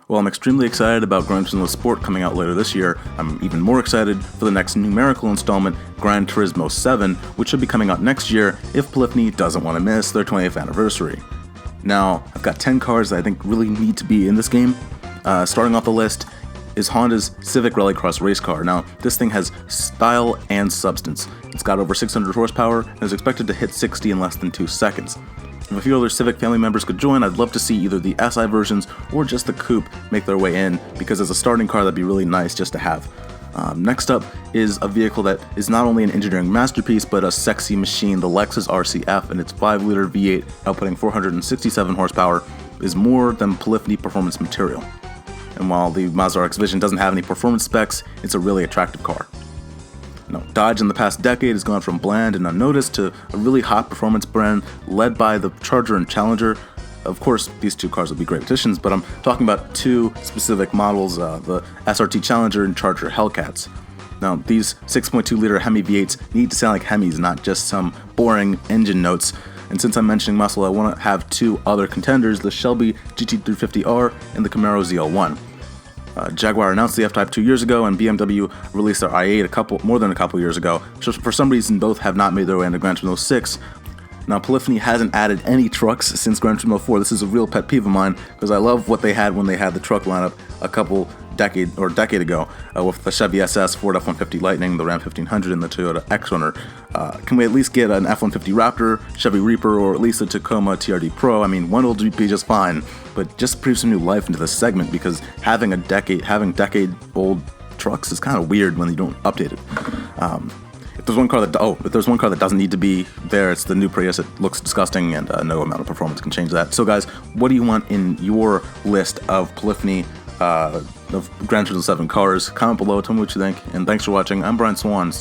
While I'm extremely excited about Gran Turismo Sport coming out later this year, I'm even more excited for the next numerical installment, Gran Turismo 7, which should be coming out next year if Polyphony doesn't want to miss their 20th anniversary. Now, I've got 10 cars that I think really need to be in this game. Starting off the list is Honda's Civic Rallycross race car. Now, this thing has style and substance. It's got over 600 horsepower and is expected to hit 60 in less than 2 seconds. If a few other Civic family members could join, I'd love to see either the SI versions or just the coupe make their way in, because as a starting car that'd be really nice just to have. Next up is a vehicle that is not only an engineering masterpiece but a sexy machine. The Lexus RCF and its 5-liter V8 outputting 467 horsepower is more than Polyphony performance material. And while the Mazda RX Vision doesn't have any performance specs, it's a really attractive car. Now, Dodge in the past decade has gone from bland and unnoticed to a really hot performance brand led by the Charger and Challenger. Of course, these two cars would be great additions, but I'm talking about two specific models, the SRT Challenger and Charger Hellcats. Now, these 6.2-liter Hemi V8s need to sound like Hemis, not just some boring engine notes. And since I'm mentioning muscle, I want to have two other contenders, the Shelby GT350R and the Camaro ZL1. Jaguar announced the F-Type 2 years ago, and BMW released their i8 more than a couple years ago. So for some reason, both have not made their way into Gran Turismo 6. Now, Polyphony hasn't added any trucks since Gran Turismo 4. This is a real pet peeve of mine, because I love what they had when they had the truck lineup a decade ago, with the Chevy SS, Ford F-150 Lightning, the Ram 1500, and the Toyota X-Runner. Can we at least get an F-150 Raptor, Chevy Reaper, or at least a Tacoma TRD Pro? I mean, one will be just fine, but just breathe some new life into this segment, because having decade-old trucks is kind of weird when you don't update it. If there's one car that doesn't need to be there, it's the new Prius. It looks disgusting, and no amount of performance can change that. So, guys, what do you want in your list of Polyphony of Gran Turismo 7 cars? Comment below, tell me what you think, and thanks for watching. I'm Brian Swan.